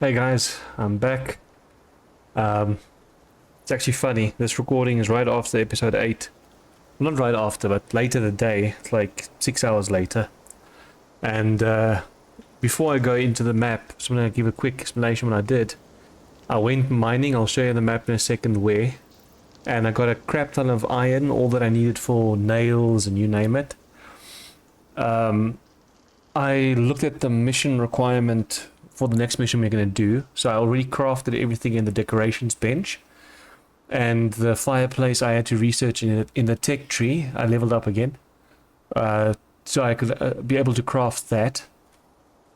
Hey guys, I'm back. Um, it's actually funny. This recording is right after episode 8. Well, not right after, but later the day. It's like 6 hours later. And before I go into the map, just want to give a quick explanation what I did. I went mining. I'll show you the map in a second where. And I got a crap ton of iron, all that I needed for nails and you name it. I looked at the mission requirement for the next mission we're going to do. So I already crafted everything in the decorations bench. And the fireplace I had to research in the tech tree. I leveled up again. So I could be able to craft that.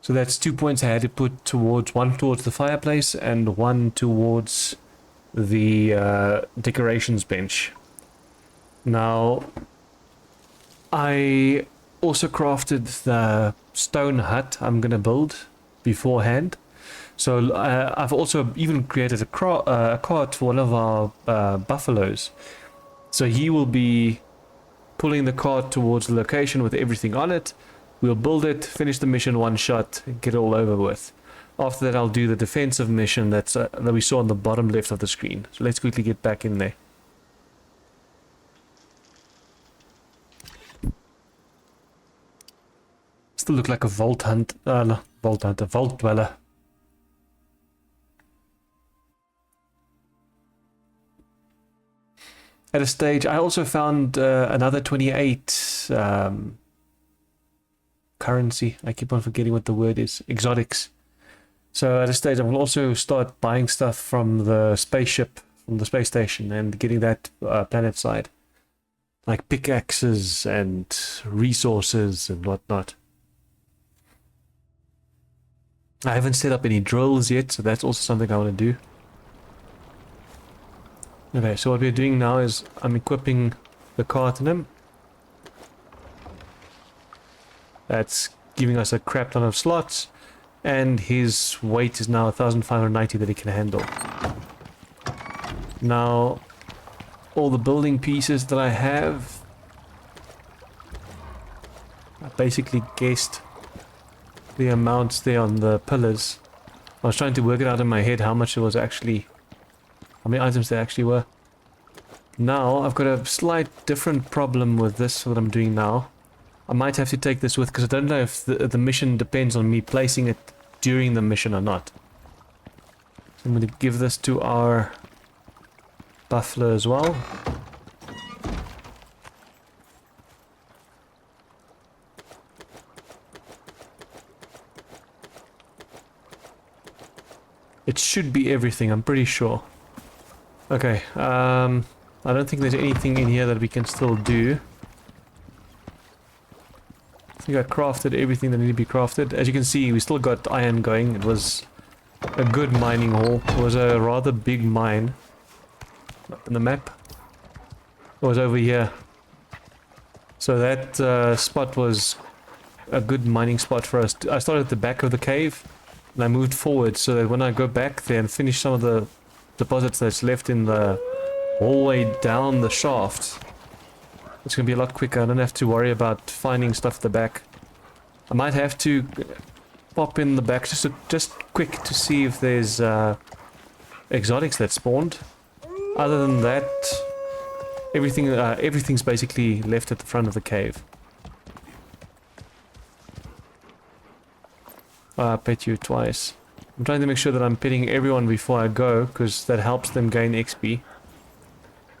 So that's 2 points I had to put towards, one towards the fireplace and one towards the decorations bench. Now, I also crafted the stone hut I'm going to build beforehand. So I've also even created a cart for one of our buffaloes. So he will be pulling the cart towards the location with everything on it. We'll build it, finish the mission one shot, get it all over with. After that I'll do the defensive mission that we saw on the bottom left of the screen. So let's quickly get back in there. Still look like a vault dweller. At a stage, I also found another 28 currency. I keep on forgetting what the word is. Exotics. So at a stage, I will also start buying stuff from the spaceship, from the space station, and getting that planet side. Like pickaxes and resources and whatnot. I haven't set up any drills yet, so that's also something I want to do. Okay, so what we're doing now is I'm equipping the cart in him. That's giving us a crap ton of slots, and his weight is now 1590 that he can handle. Now, all the building pieces that I have, I basically guessed the amounts there on the pillars. I was trying to work it out in my head how much it was actually, how many items there actually were. Now, I've got a slight different problem with this, what I'm doing now. I might have to take this with, because I don't know if the mission depends on me placing it during the mission or not. So I'm going to give this to our buffalo as well. It should be everything, I'm pretty sure. Okay, I don't think there's anything in here that we can still do. I think I crafted everything that needed to be crafted. As you can see, we still got iron going. It was a good mining haul. It was a rather big mine. Up in the map. It was over here. So that spot was a good mining spot for us. I started at the back of the cave. And I moved forward so that when I go back there and finish some of the deposits that's left in the hallway down the shaft, it's going to be a lot quicker. I don't have to worry about finding stuff at the back. I might have to pop in the back just quick to see if there's exotics that spawned. Other than that, everything's basically left at the front of the cave. I pet you twice. I'm trying to make sure that I'm petting everyone before I go, because that helps them gain XP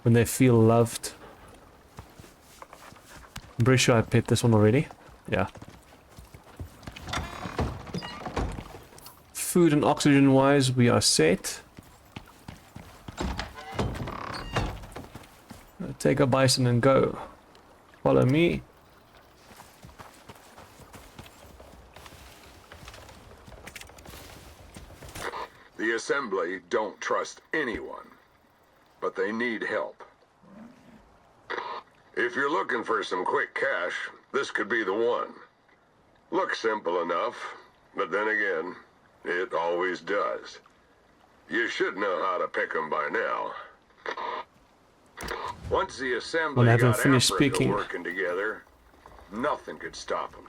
when they feel loved. I'm pretty sure I pet this one already. Yeah. Food and oxygen wise, we are set. Take a bison and go. Follow me. The Assembly don't trust anyone, but they need help. If you're looking for some quick cash, this could be the one. Looks simple enough, but then again, it always does. You should know how to pick 'em by now. Once the Assembly got Africa working together, nothing could stop them.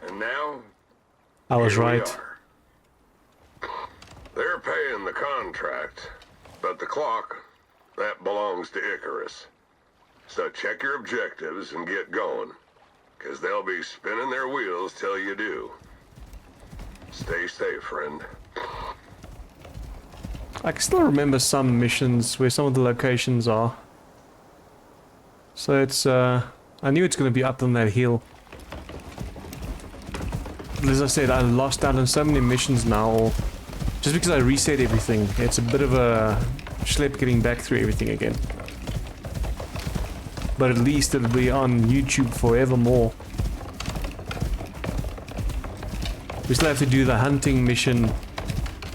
And now, I was right. paying the contract, but the clock, that belongs to Icarus. So check your objectives and get going, because they'll be spinning their wheels till you do. Stay safe, friend. I can still remember some missions where some of the locations are. So it's, I knew it's going to be up on that hill. But as I said, I lost out on so many missions now, just because I reset everything. It's a bit of a schlep getting back through everything again. But at least it'll be on YouTube forevermore. We still have to do the hunting mission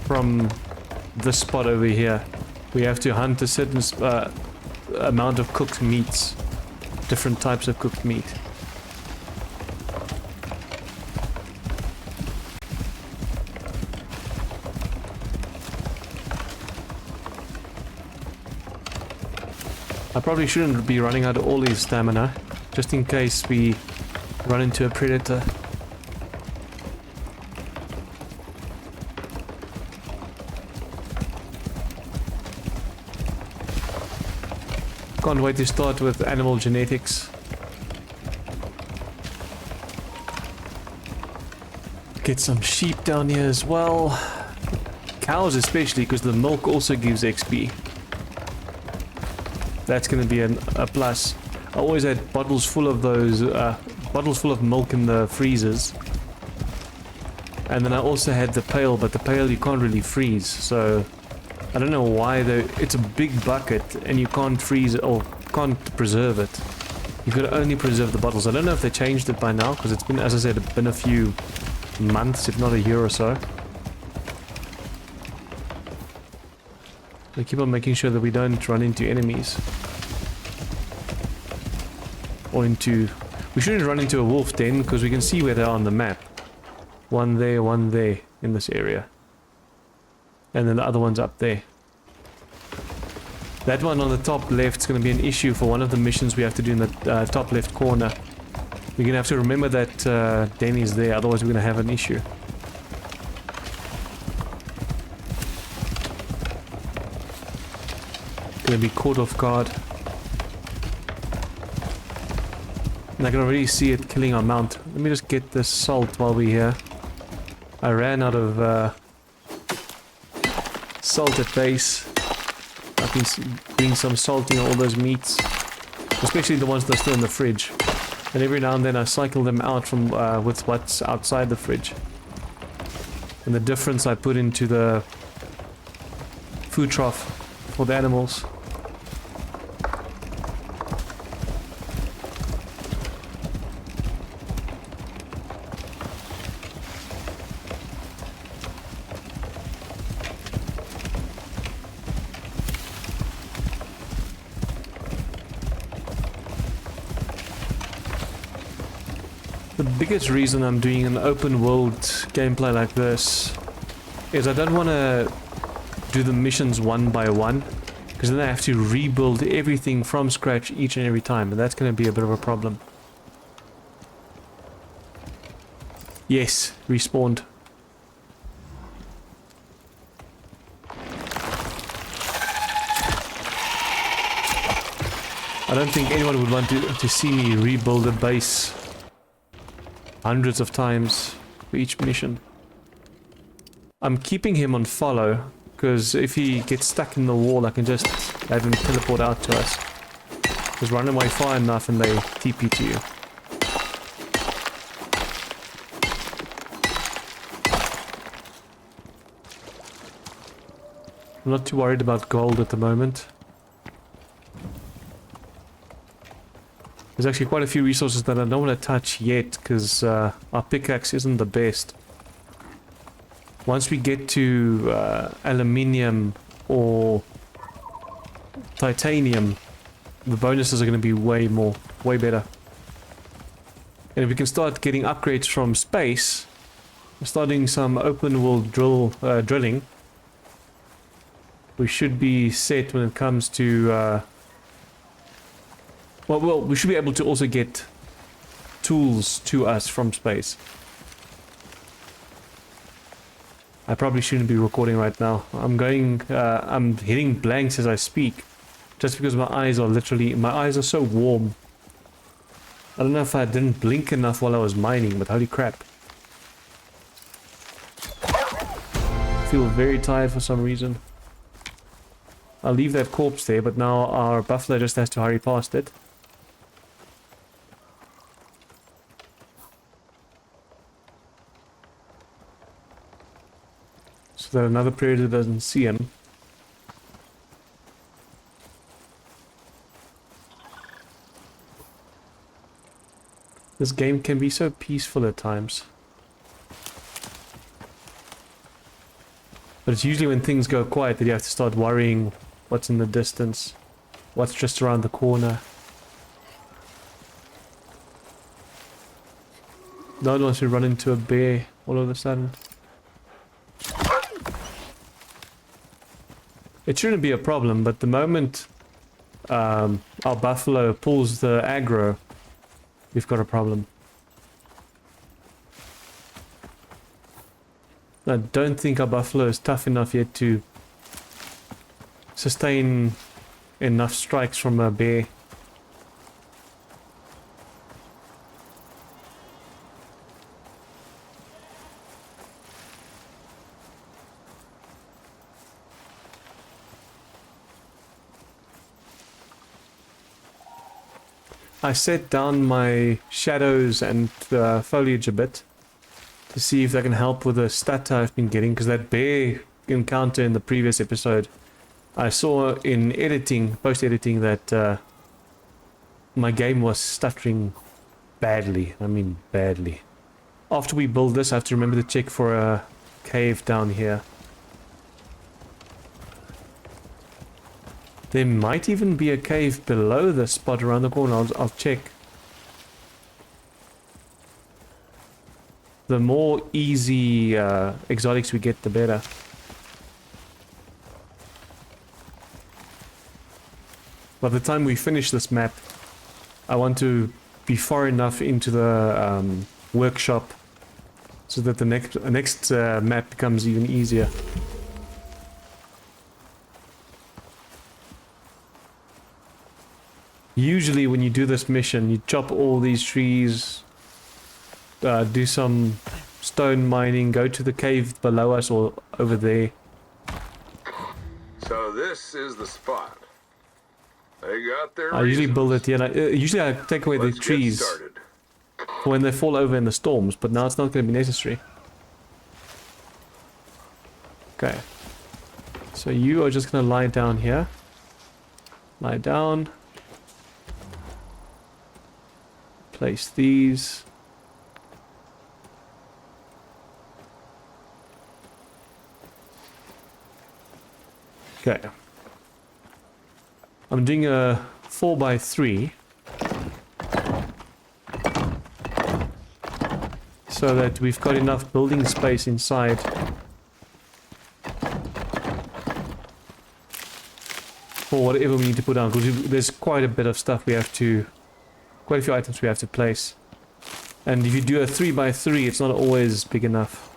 from this spot over here. We have to hunt a certain amount of cooked meats. Different types of cooked meat. I probably shouldn't be running out of all his stamina, just in case we run into a predator. Can't wait to start with animal genetics. Get some sheep down here as well. Cows especially, because the milk also gives XP. That's going to be a plus. I always had bottles full of those, bottles full of milk in the freezers. And then I also had the pail, but the pail you can't really freeze, so I don't know why though. It's a big bucket and you can't freeze it or can't preserve it. You could only preserve the bottles. I don't know if they changed it by now, because it's been, as I said, it's been a few months, if not a year or so. I keep on making sure that we don't run into enemies. Or into... We shouldn't run into a wolf den, because we can see where they are on the map. One there in this area. And then the other one's up there. That one on the top left is going to be an issue for one of the missions we have to do in the top left corner. We're going to have to remember that den is there, otherwise we're going to have an issue. Going to be caught off guard. And I can already see it killing our mount. Let me just get this salt while we're here. I ran out of salt at base. I've been doing some salting on all those meats, especially the ones that are still in the fridge. And every now and then I cycle them out from with what's outside the fridge. And the difference I put into the food trough for the animals. The biggest reason I'm doing an open world gameplay like this is I don't want to do the missions one by one, because then I have to rebuild everything from scratch each and every time, and that's going to be a bit of a problem. Yes, respawned. I don't think anyone would want to see me rebuild a base hundreds of times for each mission. I'm keeping him on follow, because if he gets stuck in the wall I can just have him teleport out to us. Just run away far enough and they TP to you. I'm not too worried about gold at the moment. There's actually quite a few resources that I don't want to touch yet, because our pickaxe isn't the best. Once we get to aluminium or titanium, the bonuses are going to be way better. And if we can start getting upgrades from space, starting some open world drilling, we should be set when it comes to... Well, we should be able to also get tools to us from space. I probably shouldn't be recording right now. I'm hitting blanks as I speak. Just because my eyes are so warm. I don't know if I didn't blink enough while I was mining, but holy crap. I feel very tired for some reason. I'll leave that corpse there, but now our buffalo just has to hurry past it. So that another predator doesn't see him. This game can be so peaceful at times. But it's usually when things go quiet that you have to start worrying what's in the distance, what's just around the corner. No one wants to run into a bear all of a sudden. It shouldn't be a problem, but the moment our buffalo pulls the aggro, we've got a problem. I don't think our buffalo is tough enough yet to sustain enough strikes from a bear. I set down my shadows and foliage a bit to see if that can help with the stat I've been getting, because that bear encounter in the previous episode, I saw in editing, post-editing, that my game was stuttering badly. I mean badly. After we build this, I have to remember to check for a cave down here. There might even be a cave below the spot around the corner. I'll check. The more easy exotics we get, the better. By the time we finish this map, I want to be far enough into the workshop so that the next map becomes even easier. Usually when you do this mission, you chop all these trees, do some stone mining, go to the cave below us or over there. So this is the spot. They got their I usually reasons. build it here. And usually I take away the Let's get trees started. when they fall over in the storms, but now it's not going to be necessary. Okay. So you are just going to lie down here. Lie down. Place these. Okay. I'm doing a 4x3 so that we've got enough building space inside for whatever we need to put down, because there's quite a bit of stuff we have to, quite a few items we have to place. And if you do a 3x3, it's not always big enough.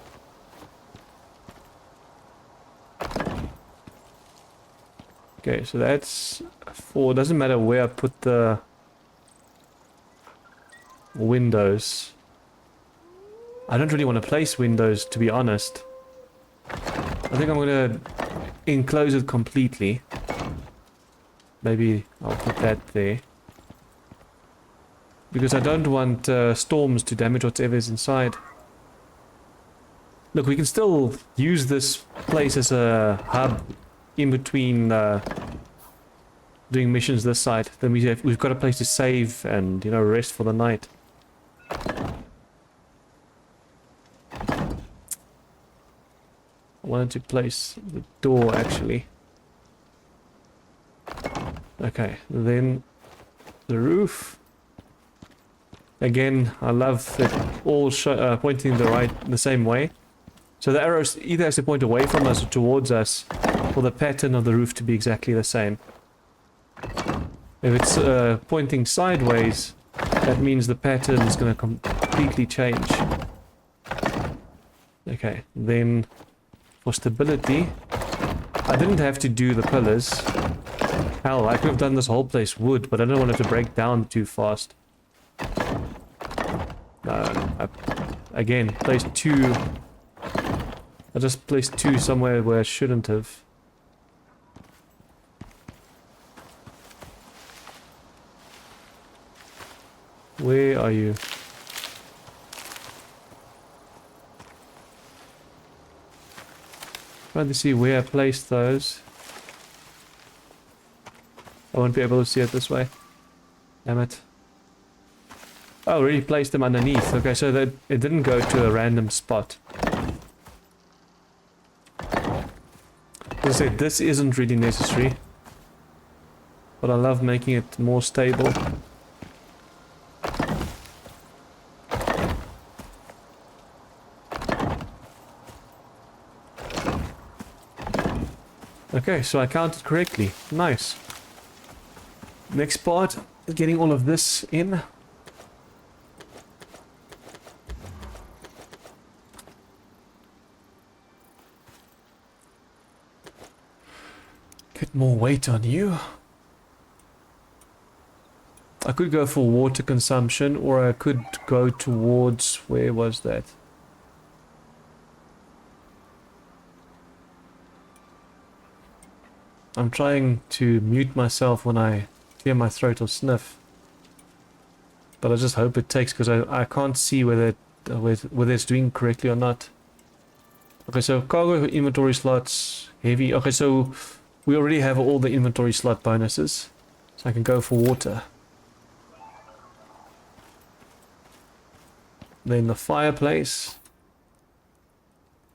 Okay, so that's 4. Doesn't matter where I put the windows. I don't really want to place windows, to be honest. I think I'm going to enclose it completely. Maybe I'll put that there. Because I don't want storms to damage whatever's inside. Look, we can still use this place as a hub in between doing missions this side. Then we've got a place to save and, you know, rest for the night. I wanted to place the door actually. Okay, then the roof. Again, I love it all pointing the same way. So the arrows either has to point away from us or towards us for the pattern of the roof to be exactly the same. If it's pointing sideways, that means the pattern is going to completely change. Okay, then for stability. I didn't have to do the pillars. Hell, I could have done this whole place wood, but I don't want it to break down too fast. Again, placed 2. I just placed 2 somewhere where I shouldn't have. Where are you? Trying to see where I placed those. I won't be able to see it this way. Damn it. Oh, I already placed them underneath. Okay, so that it didn't go to a random spot. As I said, this isn't really necessary. But I love making it more stable. Okay, so I counted correctly. Nice. Next part is getting all of this in. Get more weight on you. I could go for water consumption, or I could go towards... where was that? I'm trying to mute myself when I clear my throat or sniff. But I just hope it takes, because I can't see whether it's doing correctly or not. Okay, so cargo inventory slots, heavy. Okay, so we already have all the inventory slot bonuses. So I can go for water. Then the fireplace.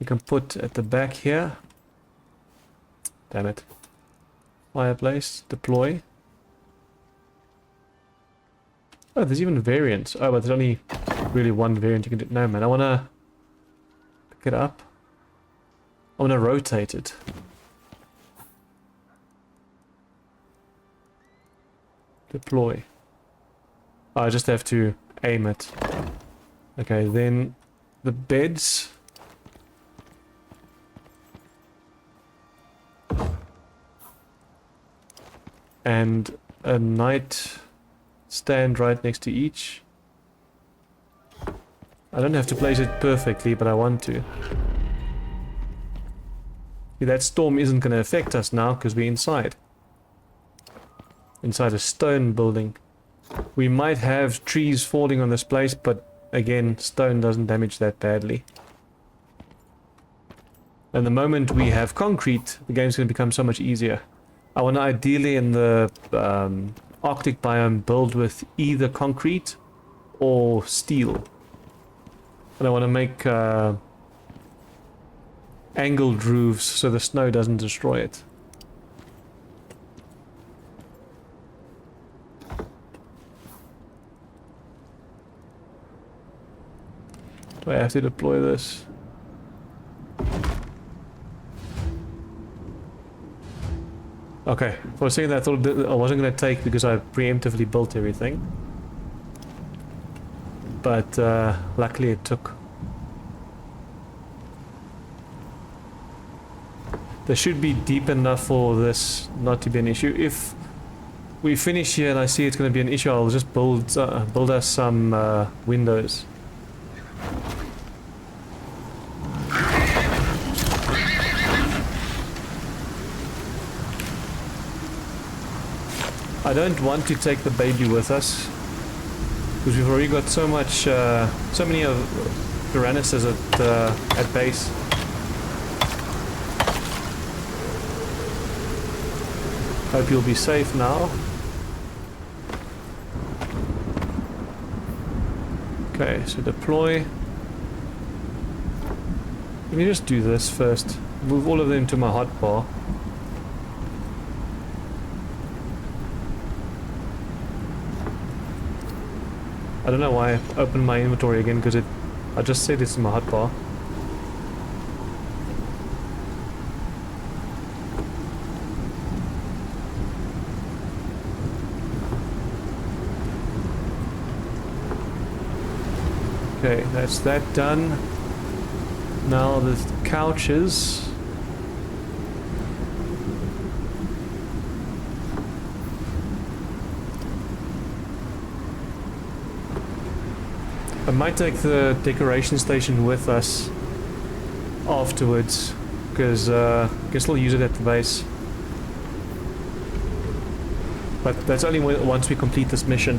You can put at the back here. Damn it. Fireplace, deploy. Oh, there's even variants. Oh, but there's only really one variant you can do. No, man, I want to pick it up. I want to rotate it. Deploy. Oh, I just have to aim it. Okay, then the beds. And a night stand right next to each. I don't have to place it perfectly, but I want to. See, that storm isn't going to affect us now because we're inside. Inside a stone building. We might have trees falling on this place, but again, stone doesn't damage that badly. And the moment we have concrete, the game's going to become so much easier. I want to ideally in the Arctic biome build with either concrete or steel. And I want to make angled roofs so the snow doesn't destroy it. Do I have to deploy this? Okay, for a second I thought I wasn't going to take because I preemptively built everything. But luckily it took. They should be deep enough for this not to be an issue. If we finish here and I see it's going to be an issue, I'll just build us some windows. I don't want to take the baby with us because we've already got so many of Tyrannuses at base. Hope you'll be safe now. Okay, so deploy. Let me just do this first. Move all of them to my hotbar. I don't know why I opened my inventory again because I just said it's in my hotbar. Okay, that's that done. Now the couches. I might take the decoration station with us afterwards, because I can still use it at the base. But that's only once we complete this mission.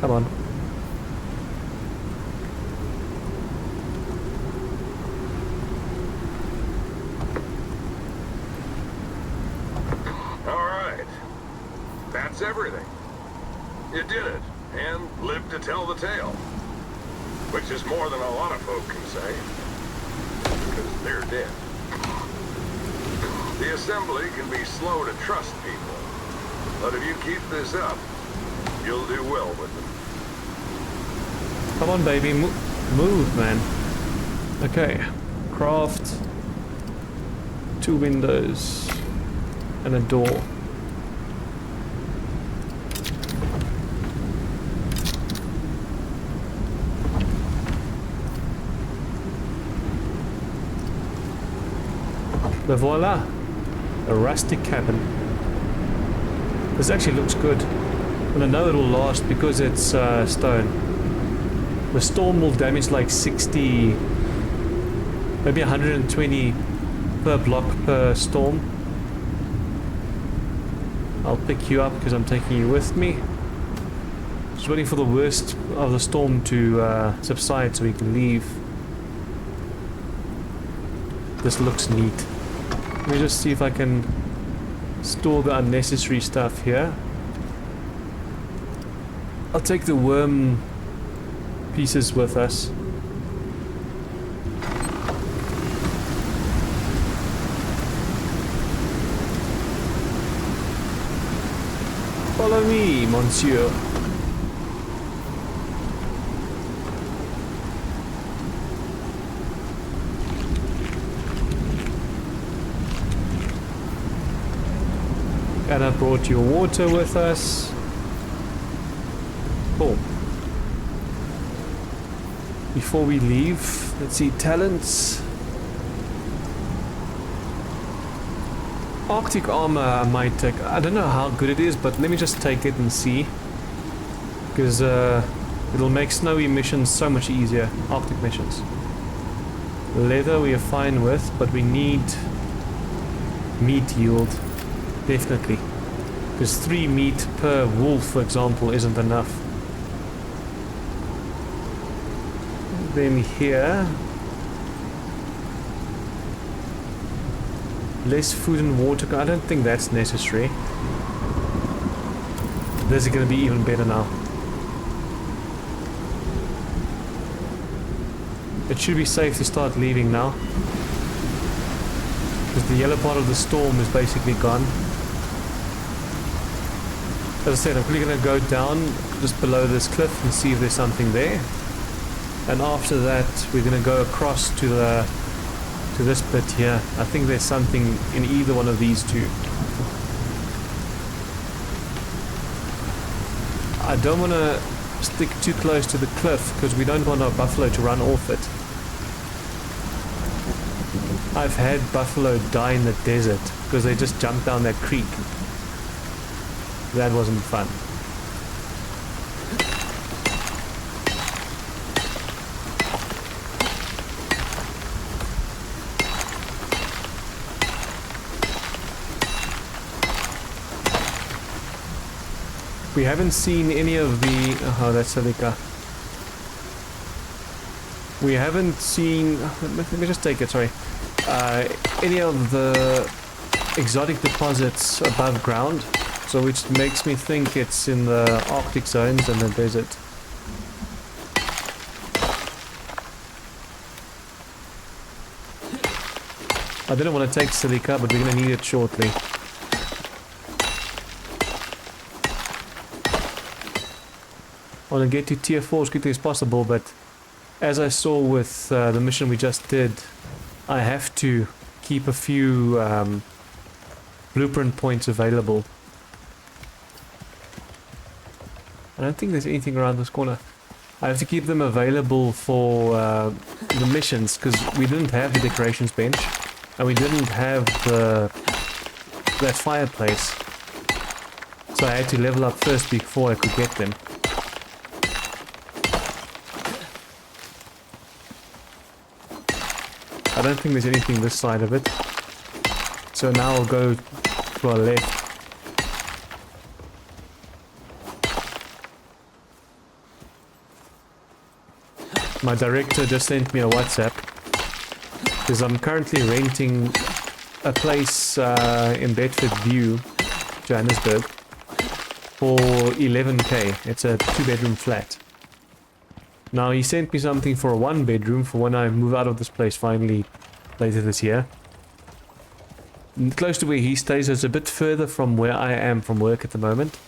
Come on. Alright. That's everything. You did it, and lived to tell the tale. Which is more than a lot of folk can say. Because they're dead. The assembly can be slow to trust people. But if you keep this up, you'll do well with them. Come on, baby. Move, man. Okay. Craft. 2 windows. And a door. But voila! A rustic cabin. This actually looks good. And I know it'll last because it's stone. The storm will damage like 60, maybe 120 per block per storm. I'll pick you up because I'm taking you with me. Just waiting for the worst of the storm to subside so we can leave. This looks neat. Let me just see if I can store the unnecessary stuff here. I'll take the worm pieces with us. Follow me, monsieur. And I brought your water with us. Cool. Before we leave, let's see, talents. Arctic armor I might take. I don't know how good it is, but let me just take it and see. Because it'll make snowy missions so much easier. Arctic missions. Leather we are fine with, but we need meat yield. Definitely. Because 3 meat per wolf, for example, isn't enough. Then here, less food and water. I don't think that's necessary. This is going to be even better now. It should be safe to start leaving now, because the yellow part of the storm is basically gone. As I said, I'm quickly going to go down just below this cliff and see if there's something there. And after that, we're going to go across to this bit here. I think there's something in either one of these two. I don't want to stick too close to the cliff because we don't want our buffalo to run off it. I've had buffalo die in the desert because they just jumped down that creek. That wasn't fun. We haven't seen any of the... Oh, that's Silica. We haven't seen... Let me just take it, sorry. Any of the exotic deposits above ground. So which makes me think it's in the Arctic zones and the desert. I didn't want to take Silica, but we're going to need it shortly. I want to get to tier 4 as quickly as possible, but as I saw with the mission we just did, I have to keep a few blueprint points available. I don't think there's anything around this corner. I have to keep them available for the missions, because we didn't have the decorations bench, and we didn't have that fireplace. So I had to level up first before I could get them. I don't think there's anything this side of it. So now I'll go to our left. My director just sent me a WhatsApp because I'm currently renting a place in Bedford View, Johannesburg, for 11k. It's a 2-bedroom flat. Now he sent me something for a 1-bedroom for when I move out of this place finally later this year. Close to where he stays. It's a bit further from where I am from work at the moment,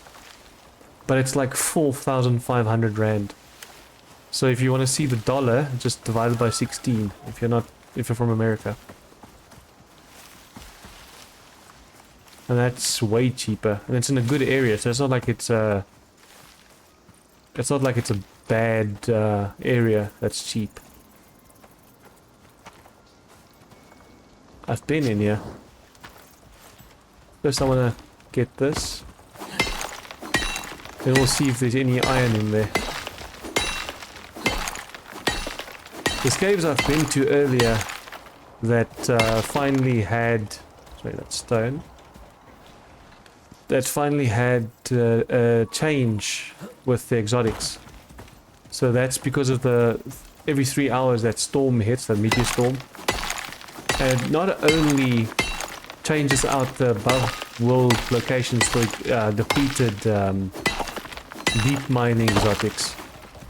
but it's like 4,500 rand. So if you want to see the dollar, just divide it by 16 if you're from America. And that's way cheaper. And it's in a good area, so it's not like it's a bad area that's cheap. I've been in here. First I wanna get this. Then we'll see if there's any iron in there. There's caves I've been to earlier that finally had... Sorry, that's stone. That finally had a change with the exotics. So that's because of the... Every 3 hours that storm hits, that meteor storm. And not only changes out the above world locations for depleted deep mining exotics,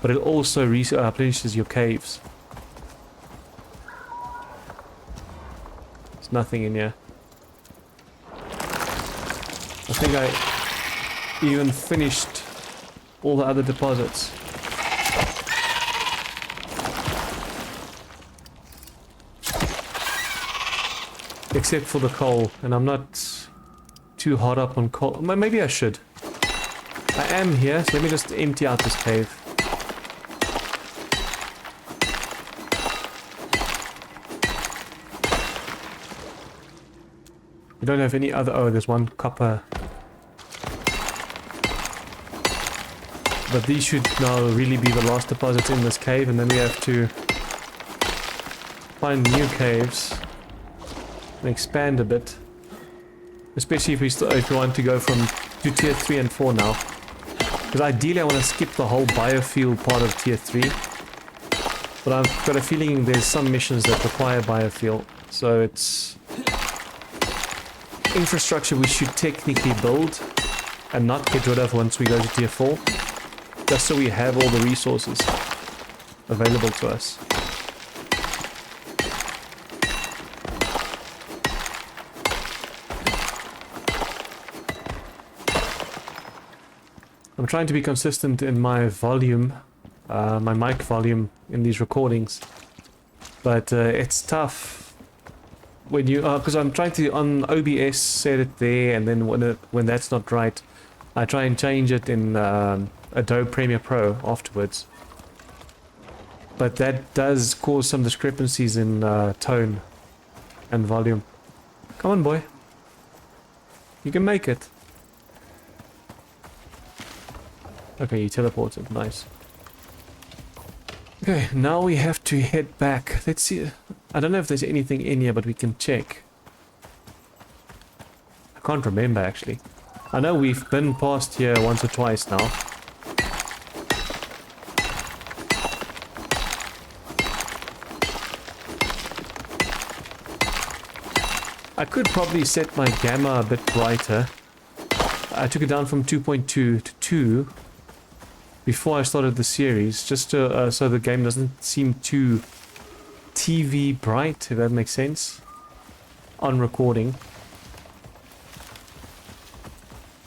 but it also replenishes your caves. There's nothing in here. I think I even finished all the other deposits. Except for the coal, and I'm not too hot up on coal. Maybe I should. I am here, so let me just empty out this cave. We don't have any other... Oh, there's one copper. But these should now really be the last deposits in this cave, and then we have to find new caves and expand a bit. Especially if we want to go to tier 3 and 4 now. Because ideally I want to skip the whole biofuel part of tier 3. But I've got a feeling there's some missions that require biofuel. So it's... infrastructure we should technically build and not get rid of once we go to tier 4. Just so we have all the resources available to us. I'm trying to be consistent in my volume, my mic volume in these recordings, but it's tough when you because I'm trying to on OBS set it there, and then when that's not right, I try and change it in Adobe Premiere Pro afterwards. But that does cause some discrepancies in tone and volume. Come on, boy, you can make it. Okay, you teleported. Nice. Okay, now we have to head back. Let's see. I don't know if there's anything in here, but we can check. I can't remember, actually. I know we've been past here once or twice now. I could probably set my gamma a bit brighter. I took it down from 2.2 to 2. Before I started the series, just to, so the game doesn't seem too TV bright, if that makes sense, on recording.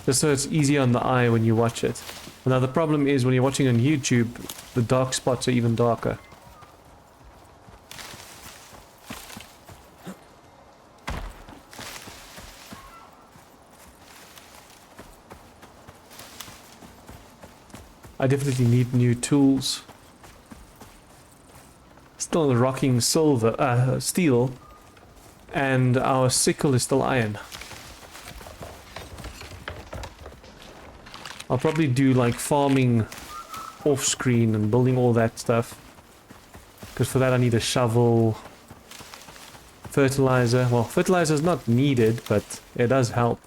Just so it's easy on the eye when you watch it. Now the problem is when you're watching on YouTube, the dark spots are even darker. I definitely need new tools. Still rocking silver, steel, and our sickle is still iron. I'll probably do like farming off screen and building all that stuff, because for that I need a shovel, fertilizer. Well, fertilizer is not needed, but it does help.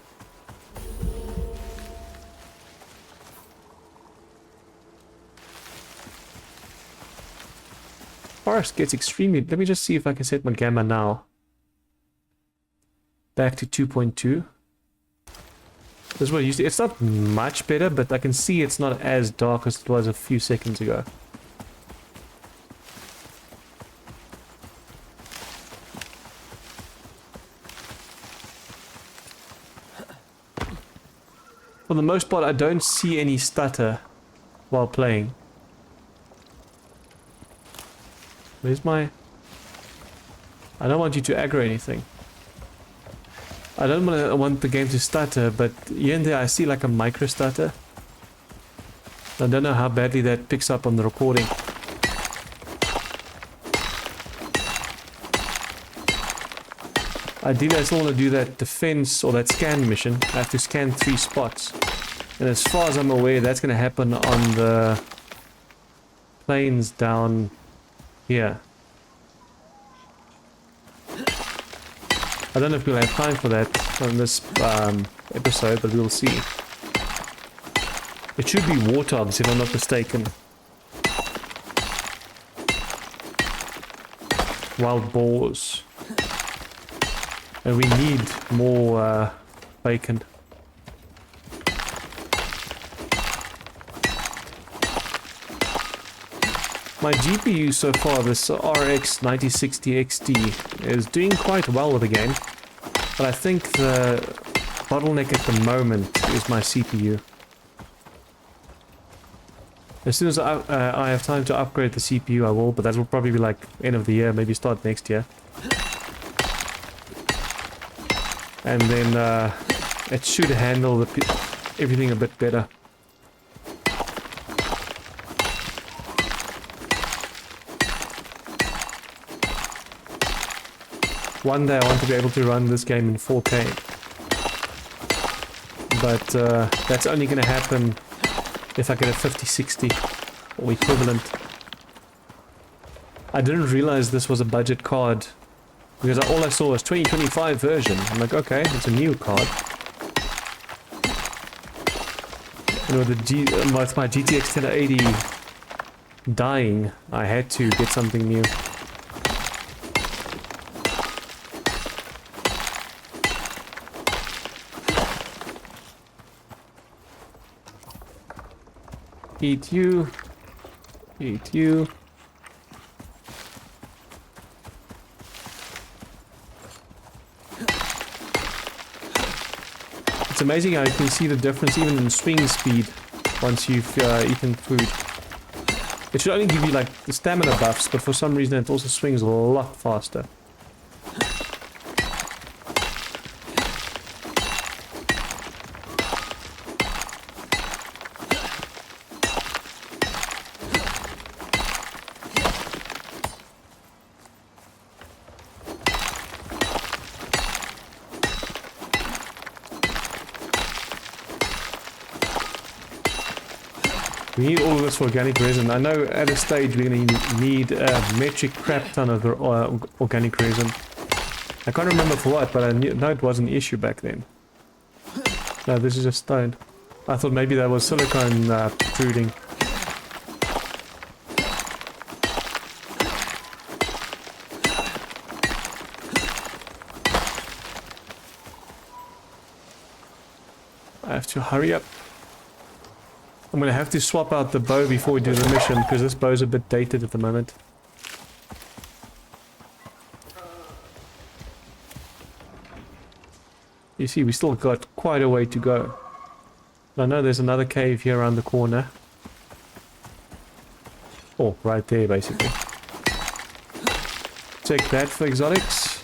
Forest gets extremely... Let me just see if I can set my gamma now. Back to 2.2. This is what it used to... It's not much better, but I can see it's not as dark as it was a few seconds ago. For the most part, I don't see any stutter while playing. Where's my... I don't want you to aggro anything. I don't want the game to stutter, but here and there I see like a micro stutter. I don't know how badly that picks up on the recording. Ideally I still want to do that defense or that scan mission. I have to scan 3 spots. And as far as I'm aware, that's going to happen on the plains down here. I don't know if we'll have time for that on this episode, but we'll see. It should be warthogs, if I'm not mistaken. Wild boars. And we need more bacon. My GPU so far, this RX 9060 XT, is doing quite well with the game. But I think the bottleneck at the moment is my CPU. As soon as I have time to upgrade the CPU, I will, but that will probably be like end of the year, maybe start next year. And then it should handle everything a bit better. One day I want to be able to run this game in 4K. But that's only going to happen if I get a 5060 or equivalent. I didn't realize this was a budget card because all I saw was 2025 version. I'm like, okay, it's a new card. And with my GTX 1080 dying, I had to get something new. Eat you. Eat you. It's amazing how you can see the difference even in swing speed once you've eaten food. It should only give you like the stamina buffs, but for some reason it also swings a lot faster. We need all of this for organic resin. I know at a stage we're going to need a metric crap ton of organic resin. I can't remember for what, but I know it was an issue back then. No, this is just stone. I thought maybe that was silicone protruding. I have to hurry up. I'm gonna have to swap out the bow before we do the mission, because this bow's a bit dated at the moment. You see, we still got quite a way to go. I know there's another cave here around the corner. Oh, right there, basically. Check that for exotics.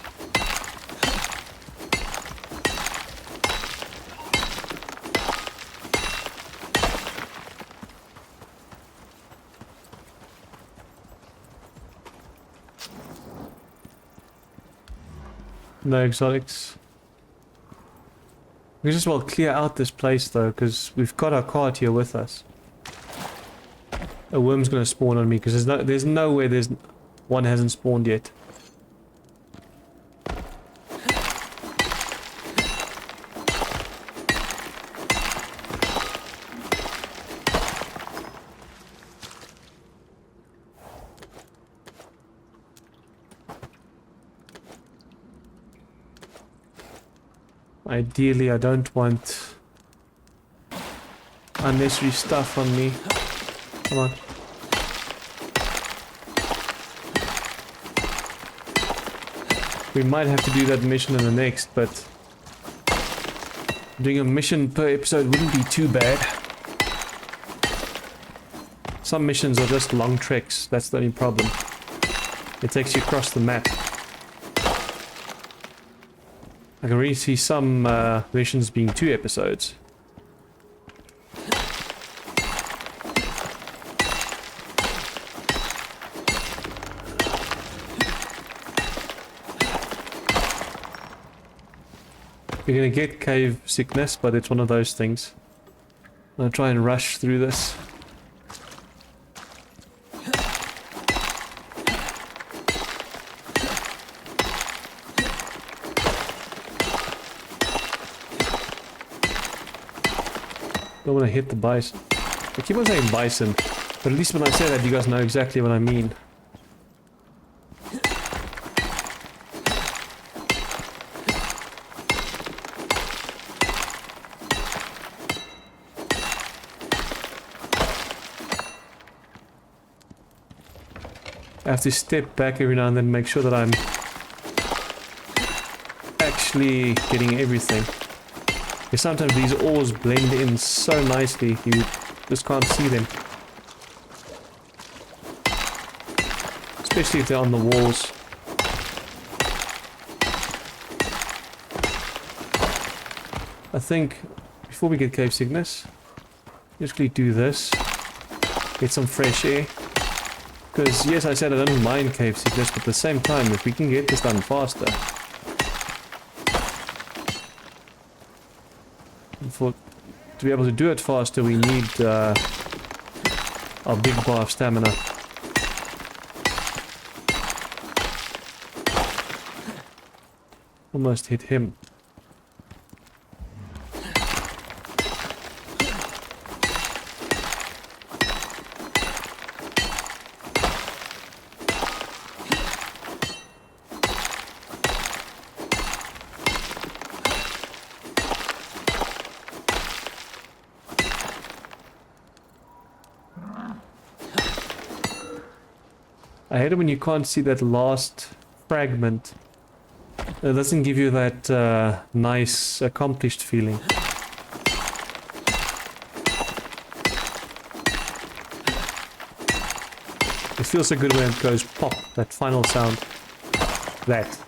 No exotics. We just well clear out this place though, because we've got our cart here with us. A worm's gonna spawn on me because there's nowhere one hasn't spawned yet. Ideally, I don't want unnecessary stuff on me. Come on. We might have to do that mission in the next, but doing a mission per episode wouldn't be too bad. Some missions are just long treks, that's the only problem. It takes you across the map. I can really see some missions being 2 episodes. You're gonna get cave sickness, but it's one of those things. I'm gonna try and rush through this. Don't want to hit the bison. I keep on saying bison, but at least when I say that you guys know exactly what I mean. I have to step back every now and then, make sure that I'm actually getting everything. Because sometimes these ores blend in so nicely, you just can't see them. Especially if they're on the walls. I think, before we get cave sickness, basically do this. Get some fresh air. Because, yes, I said I don't mind cave sickness, but at the same time, if we can get this done faster... to be able to do it faster, we need our big bar of stamina. Almost hit him. I hate it when you can't see that last fragment. It doesn't give you that nice, accomplished feeling. It feels so good when it goes pop, that final sound. That.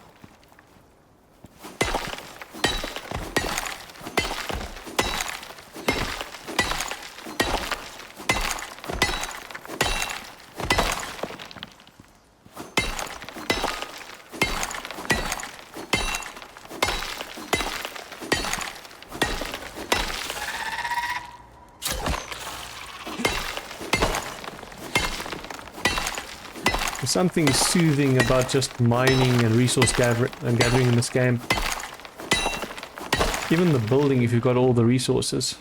There's something soothing about just mining and resource gathering in this game. Even the building, if you've got all the resources.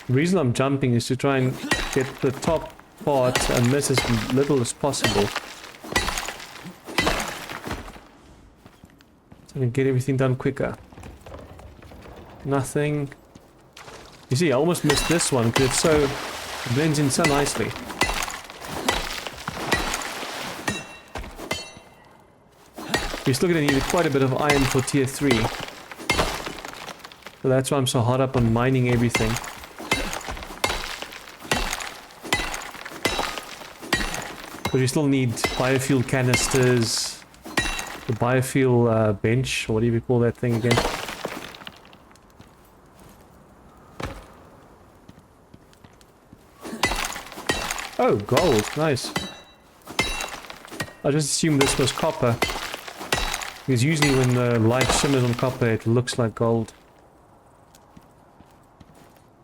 The reason I'm jumping is to try and get the top part and miss as little as possible. So I can get everything done quicker. Nothing. You see, I almost missed this one because it blends in so nicely. We're still going to need quite a bit of iron for tier 3. So that's why I'm so hard up on mining everything. But we still need biofuel canisters, the biofuel bench, or whatever you call that thing again. Oh, gold, nice. I just assumed this was copper. Because usually when the light shimmers on copper, it looks like gold.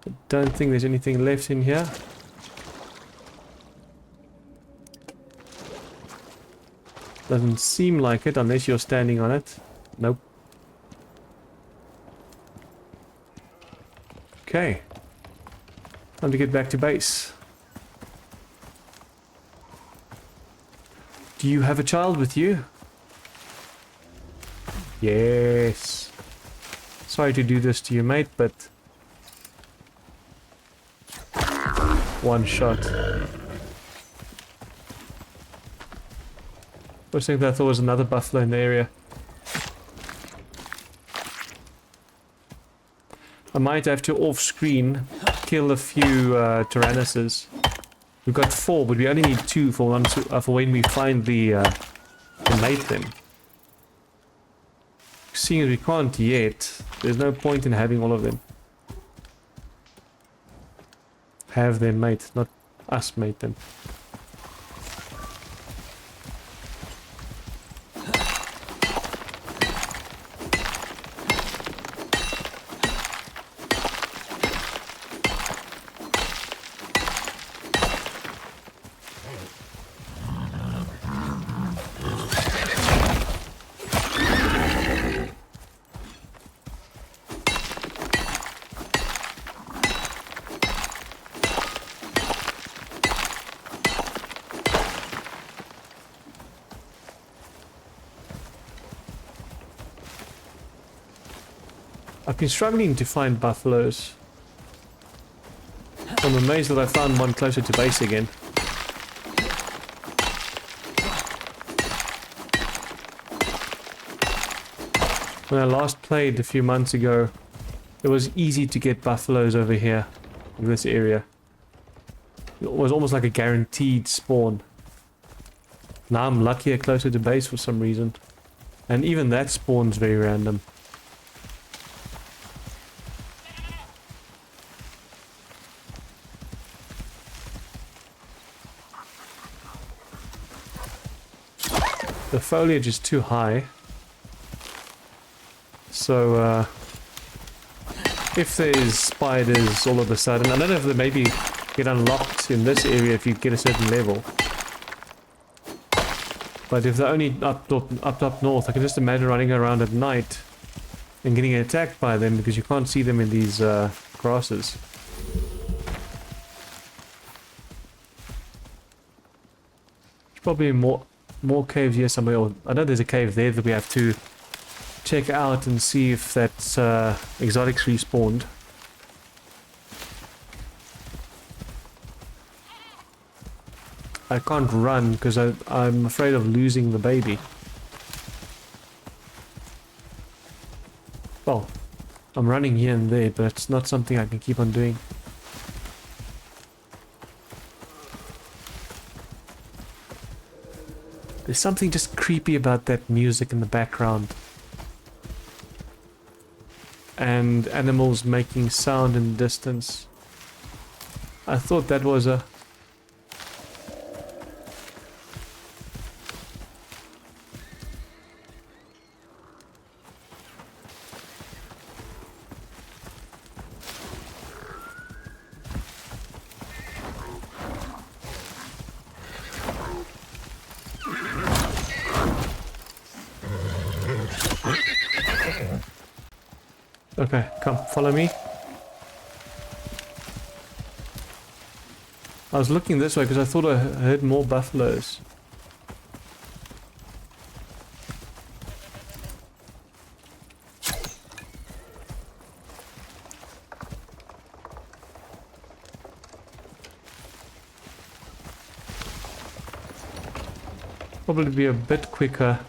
I don't think there's anything left in here. Doesn't seem like it unless you're standing on it. Nope. Okay. Time to get back to base. Do you have a child with you? Yes. Sorry to do this to you, mate, but... one shot. First thing that I thought was another buffalo in the area. I might have to off-screen kill a few Tyrannuses. We've got 4, but we only need 2 for when we find the mate then. Seeing as we can't yet, there's no point in having all of them. Have them mate, not us mate them. I've been struggling to find buffaloes. I'm amazed that I found one closer to base again. When I last played a few months ago, it was easy to get buffaloes over here, in this area. It was almost like a guaranteed spawn. Now I'm luckier closer to base for some reason. And even that spawn's very random. The foliage is too high. So, if there's spiders all of a sudden, I don't know if they maybe get unlocked in this area if you get a certain level. But if they're only up north, I can just imagine running around at night and getting attacked by them because you can't see them in these grasses. There's probably more caves here somewhere. Or I know there's a cave there that we have to check out and see if that exotics respawned. I can't run because I'm afraid of losing the baby. Well, I'm running here and there, but it's not something I can keep on doing. There's something just creepy about that music in the background. And animals making sound in the distance. I thought that was a... Okay, come, follow me. I was looking this way because I thought I heard more buffaloes. Probably be a bit quicker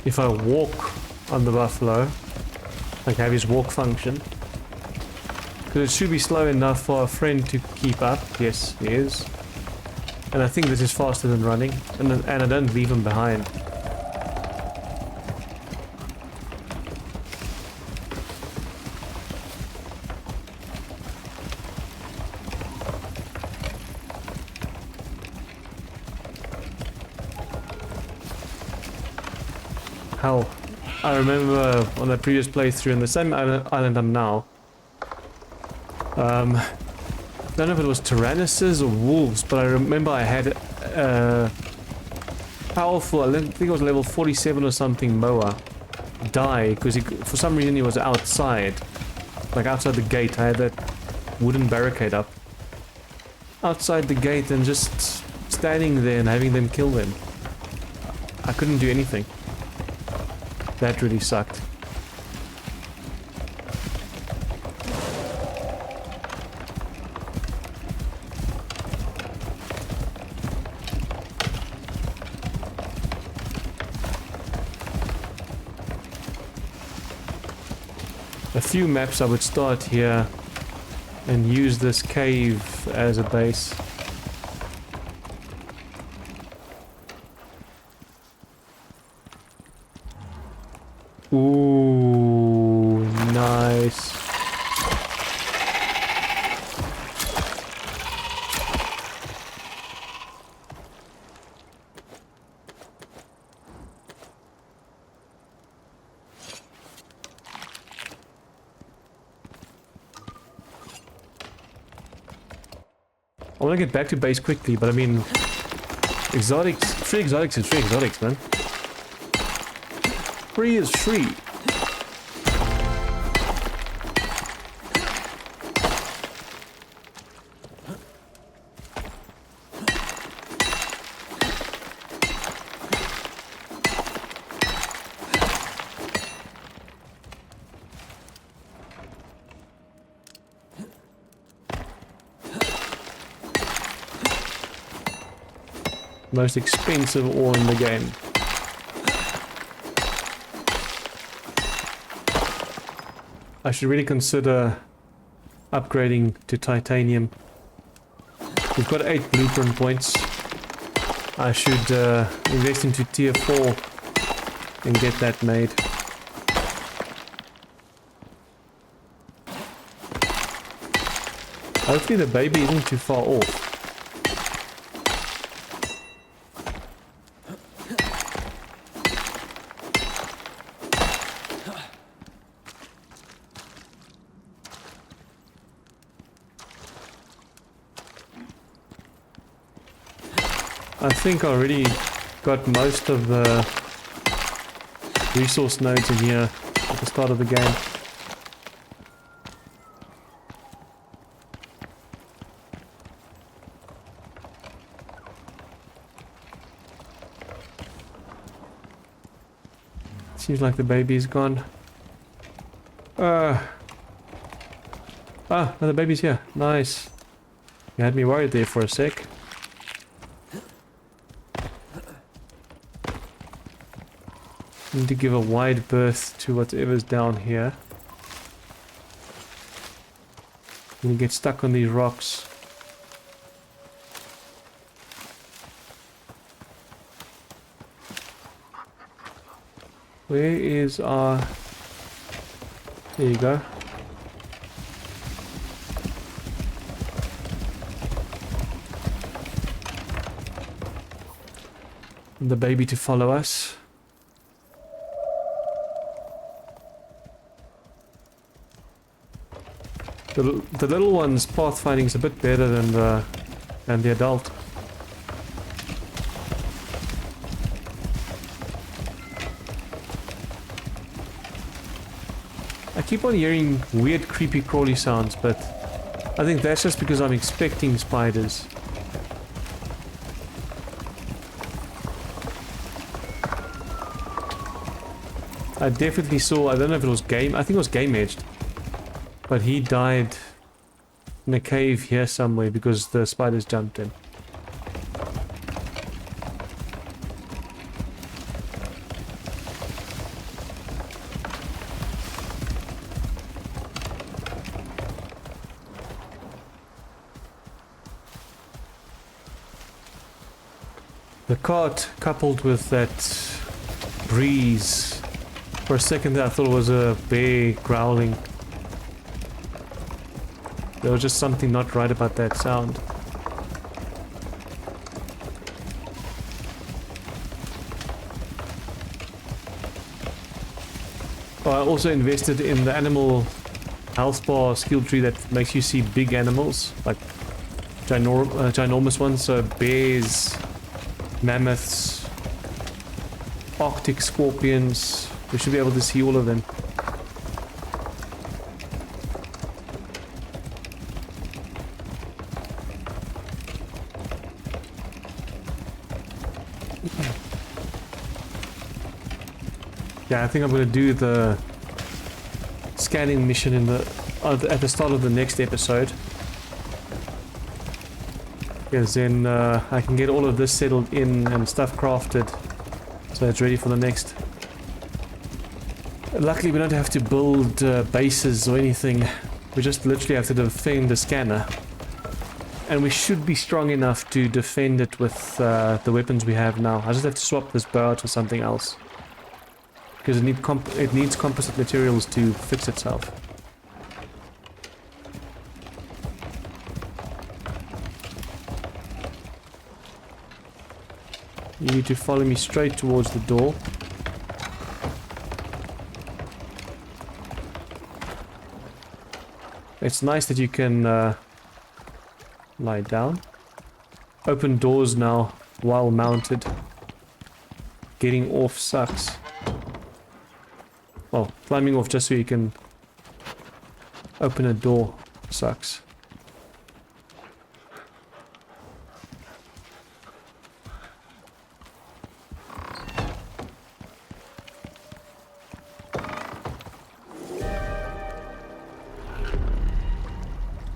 if I walk on the buffalo. Like have his walk function. Because it should be slow enough for a friend to keep up. Yes, he is. And I think this is faster than running. And I don't leave him behind. Hell. I remember on the previous playthrough in the same island I'm now. I don't know if it was Tyrannuses or wolves, but I remember I had powerful, I think it was level 47 or something, Moa, die because for some reason he was outside. Like outside the gate. I had that wooden barricade up. Outside the gate and just standing there and having them kill them. I couldn't do anything. That really sucked. A few maps I would start here and use this cave as a base. Ooh, nice. I want to get back to base quickly, but I mean, exotics, free exotics is free exotics, man. Free is free. Most expensive ore in the game. I should really consider upgrading to titanium. We've got 8 blueprint points. I should invest into tier 4 and get that made. Hopefully the baby isn't too far off. I think I already got most of the resource nodes in here at the start of the game. Seems like the baby's gone. No, the baby's here. Nice. You had me worried there for a sec. Need to give a wide berth to whatever's down here. I'm gonna get stuck on these rocks. Where is our... There you go. And the baby to follow us. The little one's pathfinding is a bit better than the adult. I keep on hearing weird creepy crawly sounds, but I think that's just because I'm expecting spiders. I definitely saw, I don't know if it was game, I think it was game edged. But he died in a cave here somewhere because the spiders jumped in. The cart coupled with that breeze. For a second there I thought it was a bear growling. There was just something not right about that sound. Oh, I also invested in the animal health bar skill tree that makes you see big animals, like ginormous ones, so bears, mammoths, Arctic scorpions. We should be able to see all of them. Yeah, I think I'm going to do the scanning mission in the at the start of the next episode. Because then I can get all of this settled in and stuff crafted, so it's ready for the next. Luckily we don't have to build bases or anything. We just literally have to defend the scanner. And we should be strong enough to defend it with the weapons we have now. I just have to swap this bow out for something else. Because it needs composite materials to fix itself. You need to follow me straight towards the door. It's nice that you can lie down. Open doors now while mounted. Getting off sucks. Well, climbing off just so you can open a door sucks.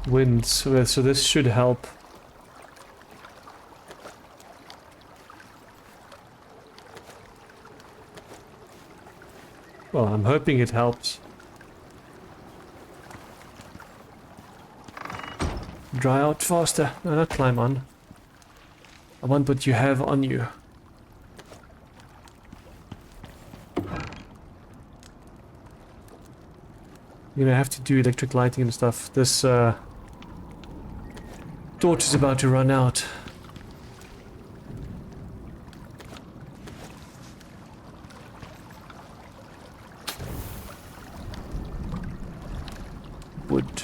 Winds, so this should help. Well, I'm hoping it helps. Dry out faster. No, not climb on. I want what you have on you. You're gonna have to do electric lighting and stuff. This torch is about to run out. Wood.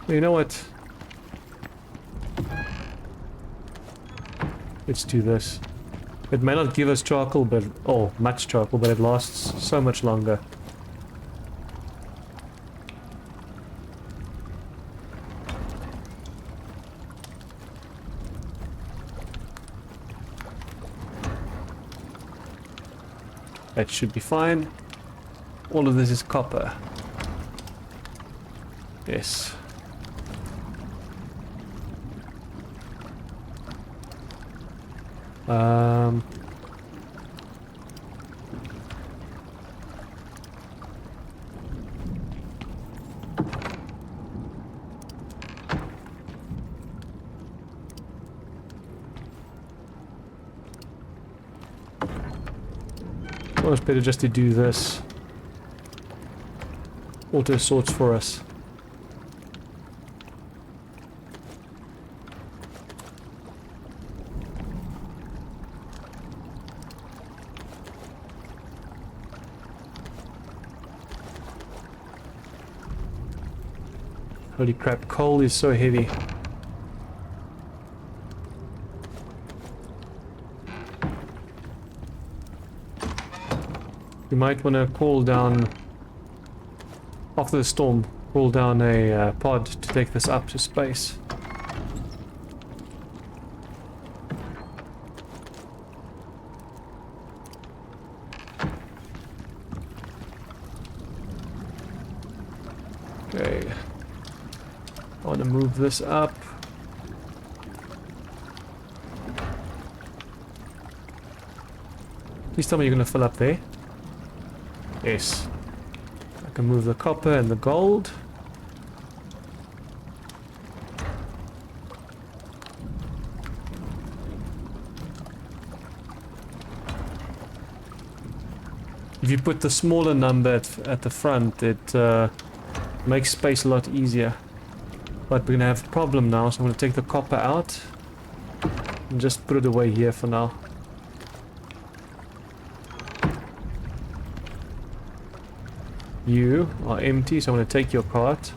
You know what? Let's do this. It may not give us charcoal, but much charcoal, but it lasts so much longer. That should be fine. All of this is copper. Yes. Well, it's better just to do this. Auto sorts for us. Holy crap, coal is so heavy. You might want to call down, after the storm, call down a pod to take this up to space. Okay. I want to move this up. Please tell me you're going to fill up there. Yes. I can move the copper and the gold. If you put the smaller number at the front, it makes space a lot easier. But we're going to have a problem now, so I'm going to take the copper out and just put it away here for now. You are empty, so I'm going to take your cart.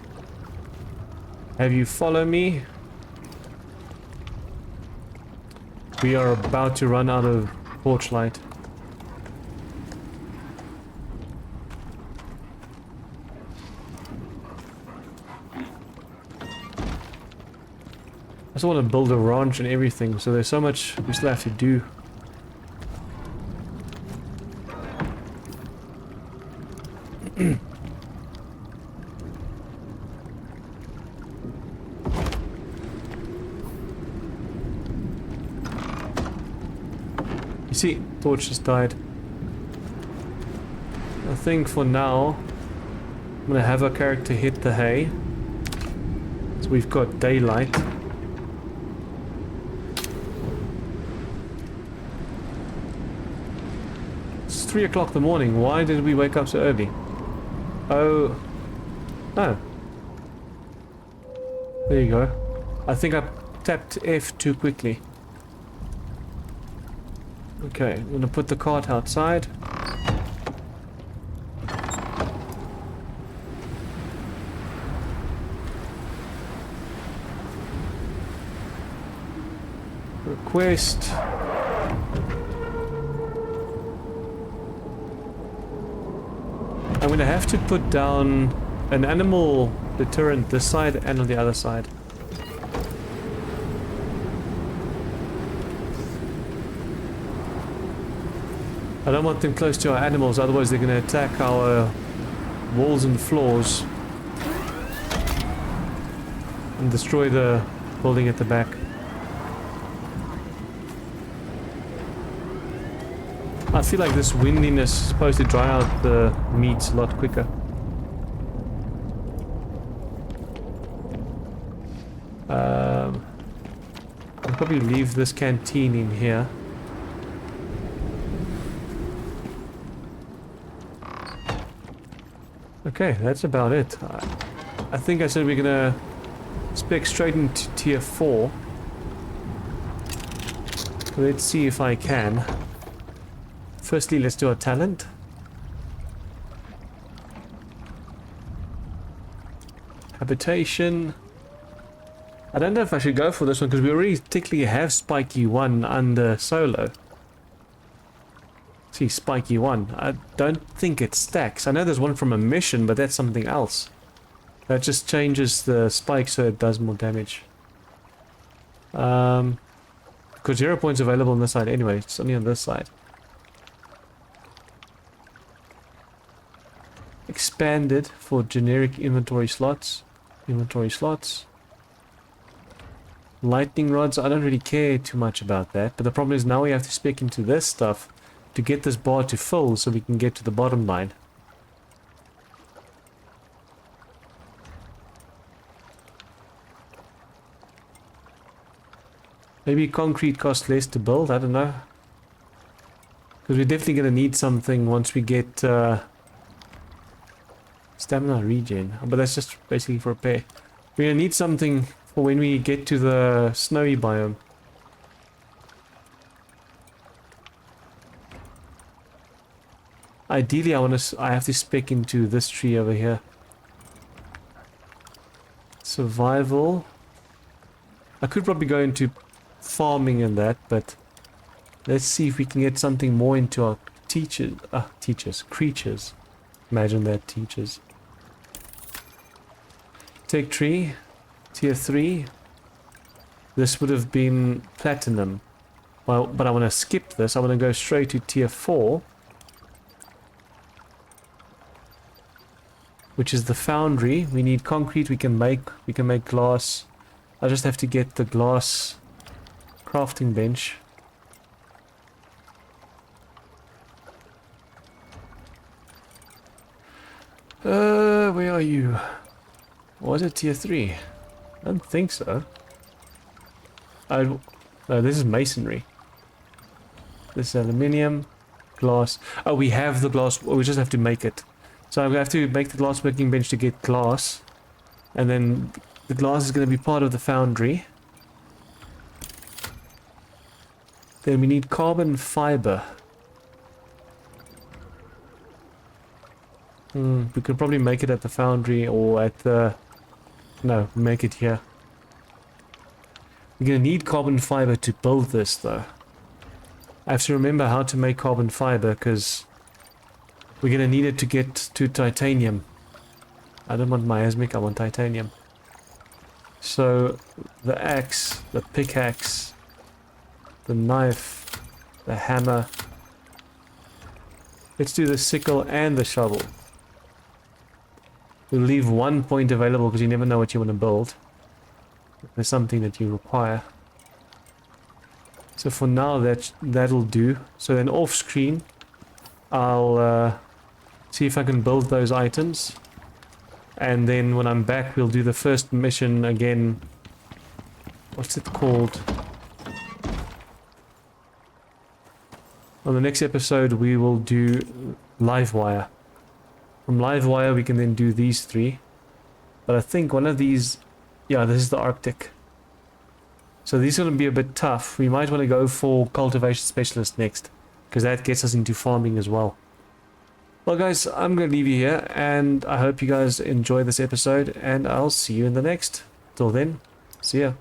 Have you follow me. We are about to run out of torchlight. I still want to build a ranch and everything, so there's so much we still have to do. You see, torch just died. I think for now, I'm gonna have our character hit the hay. So we've got daylight. It's 3 o'clock in the morning. Why did we wake up so early? Oh. Oh. There you go. I think I tapped F too quickly. Okay, I'm gonna put the cart outside. Request. I'm gonna have to put down an animal deterrent this side and on the other side. I don't want them close to our animals, otherwise they're gonna attack our walls and floors and destroy the building at the back. I feel like this windiness is supposed to dry out the meats a lot quicker. I'll probably leave this canteen in here. Okay, that's about it. I think I said we're gonna spec straight into tier 4. Let's see if I can. Firstly, let's do a talent. Habitation. I don't know if I should go for this one because we already technically have Spiky 1 under solo. See, Spiky 1. I don't think it stacks. I know there's one from a mission, but that's something else. That just changes the spike so it does more damage. Because 0 points available on this side anyway. It's only on this side. Expanded for generic inventory slots. Inventory slots. Lightning rods, I don't really care too much about that, but the problem is now we have to spec into this stuff to get this bar to fill so we can get to the bottom line. Maybe concrete costs less to build, I don't know. Because we're definitely going to need something once we get stamina regen, but that's just basically for repair. We're going to need something for when we get to the snowy biome. Ideally, I have to spec into this tree over here. Survival. I could probably go into farming and that, but let's see if we can get something more into our creatures. Imagine that, teachers. Tech tree, tier 3. This would have been platinum. Well, but I want to skip this. I want to go straight to tier 4. Which is the foundry. We need concrete, we can make glass. I just have to get the glass crafting bench. Where are you? Was it tier 3? I don't think so. No, this is masonry. This is aluminium, glass. Oh, we have the glass. We just have to make it. So I'm going to have to make the glass working bench to get glass. And then the glass is going to be part of the foundry. Then we need carbon fiber. We could probably make it at the foundry or at the... No, make it here. You're going to need carbon fiber to build this though. I have to remember how to make carbon fiber because we're going to need it to get to titanium. I don't want miasmic, I want titanium. So the axe, the pickaxe, the knife, the hammer. Let's do the sickle and the shovel. We'll leave one point available because you never know what you want to build. If there's something that you require. So for now that'll do. So then off screen I'll see if I can build those items. And then when I'm back we'll do the first mission again. What's it called? On the next episode we will do Livewire. From Livewire we can then do these three. But I think one of these... Yeah, this is the Arctic. So these are going to be a bit tough. We might want to go for Cultivation Specialist next. Because that gets us into farming as well. Well guys, I'm going to leave you here. And I hope you guys enjoy this episode. And I'll see you in the next. Till then, see ya.